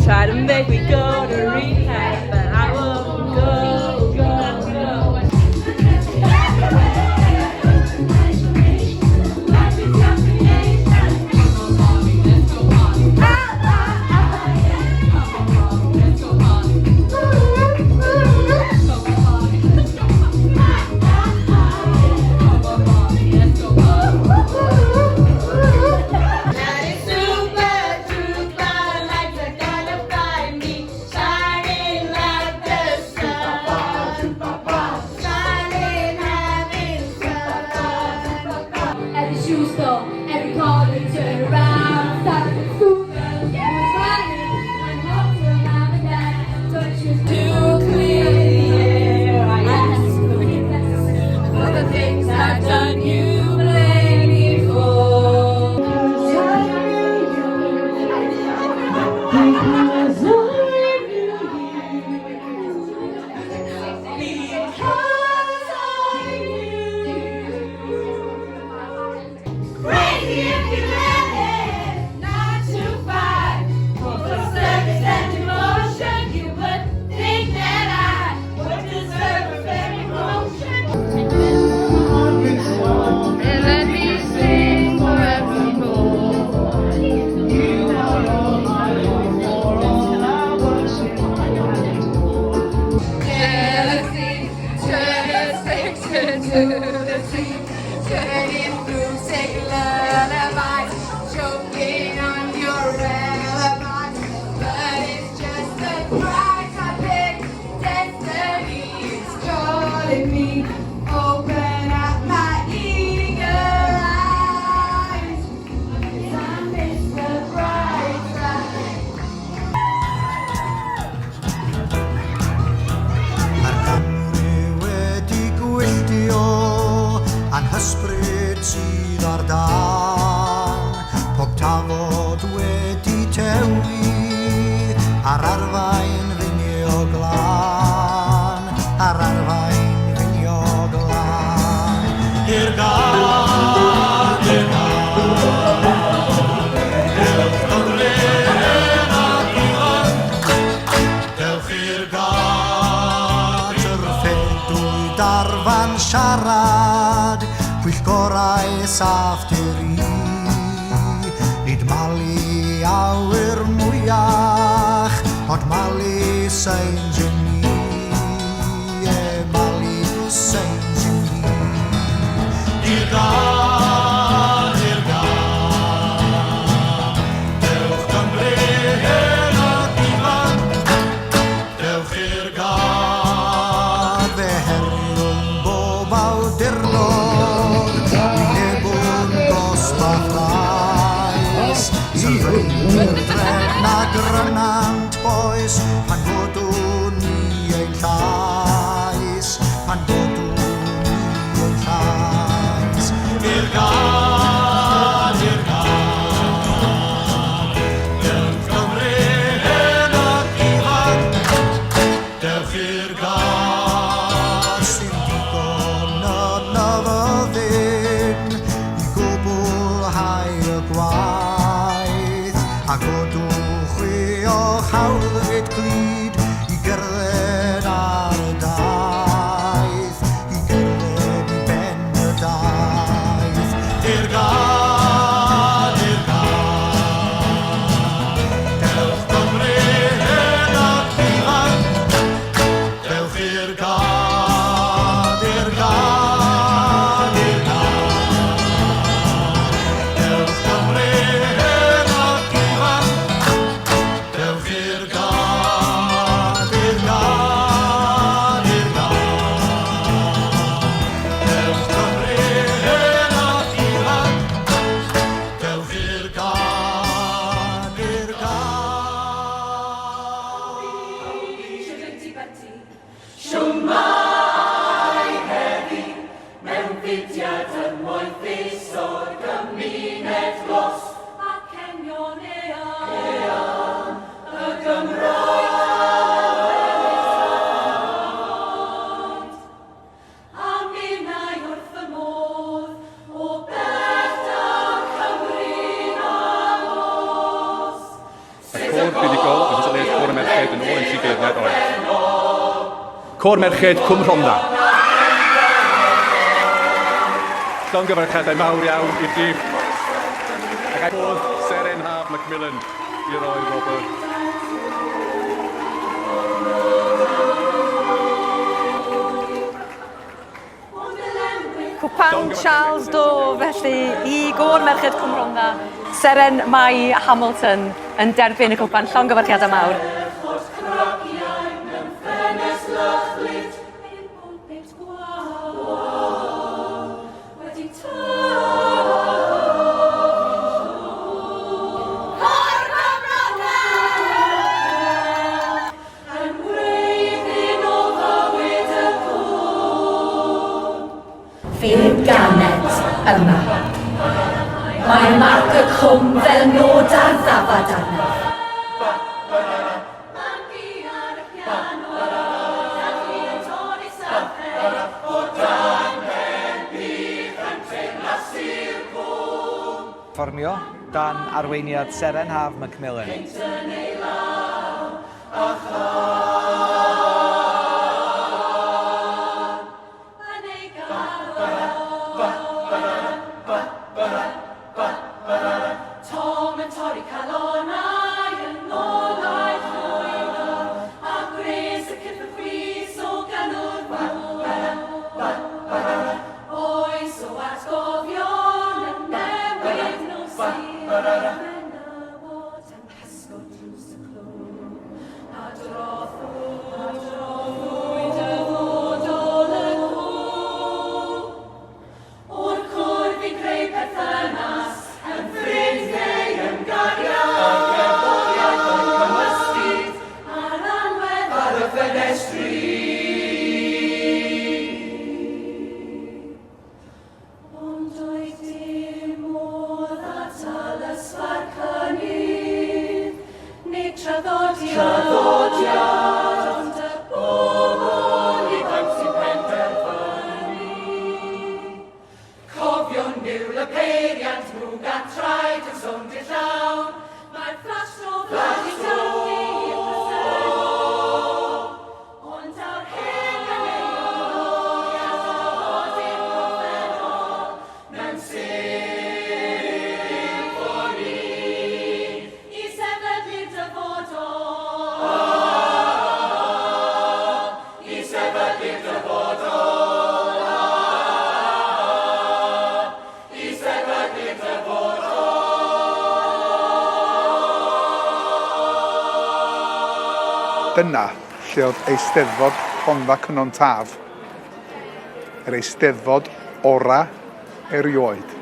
Try to make me go to rehab, but I won't go. Every corner turn around, started at school, was running, and home to mom and dad, touch was too clear. I ask for the things I've done, you blame me for. Because only you, because I crazy if you let it, not to fight for the service and emotion. You would think that I would deserve a fair promotion. And let me sing forevermore. You are all my own, for all I worship. Jealousy turns to the sea, turning through lullabies, choking on your alibis, but it's just a price I pay. Destiny is calling me. Open up my eager eyes, 'cause I miss the bright side. Mae'r Cymru wedi gwylltio anhysbryd sydd ar dan, pob tafod wedi tewi ar arfain finio glan, ar arfain finio glan. I'r gad, dewch Cymru hen ac ifanc, dewch i'r gad, ffedwyd arfan siarad, pwyllgorau saffderi, nid malu awyr mwyach, ond malu Saint Jenny, malu Saint Jenny. I'r gad, dewch Cymru hen ac ifanc, dewch i'r gad, fe heriwn bob awdurnod, na grynant boes, pan fodwn ni ein llais, pan fodwn ni ein llais. I'r gad, dewch Cymru hen ac ifanc, dewch i'r gad, sy'n digon yna fyddin i gwblhau y gwaith, ac o dwch o'ch hawlfyd glud fudiad yn moethus o'r gymuned glos ac enion eang y Gymraeg. A minnau wrth y modd o bell da Cymru'n agos. Y côr buddugol yn tylu'r côr y merched yn ôl yn Tregeirned oedd. Côr Merched Cwm Rhondda. Llongyfarchiadau mawr iawn i'r dîm. Ac a'i bod Seren Haf Macmillan i'r oed Robert. Cwpan Charles Do felly i Côr Merched Cwm Rhondda, Seren Mai Hamilton yn derbyn y cwpan, llongyfarchiadau mawr. Fi'r ganed yma. Mae marc y cwm fel nod ar ddafad arnaf. Fformio dan arweiniad Seren Haf Macmillan. Tom yn torri calonau yn olau llwyno a gwres y cyff y chwys o ganwr mawr. Oes o atgofion yn newid nhw sir menywod yn hysgol drws y clwm a drothwyd dyfodol y cwm. O'r cwrdd i greu perthynas yn ffrindiau yn gariad gerddoriaeth yn cymysgyd a'r anwedd ar y ffenestri. Ond oedd dim modd atal y sbarcanydd neu traddodiad ond y bobl ifanc sy'n penderfynu. Cofion niwl y peiriant mwg a traed yn sownd i'r llawn. Mae'r fflasro flaen i dalu i'r presennol. Ond awr hen ganeuon a thafod i'r proffennol mewn symffoni i sefydlu'r dyfodol. I sefydlu'r dyfodol. Dyna lle oedd Eisteddfod Rhondda Cynon Taf, yr Eisteddfod ora erioed.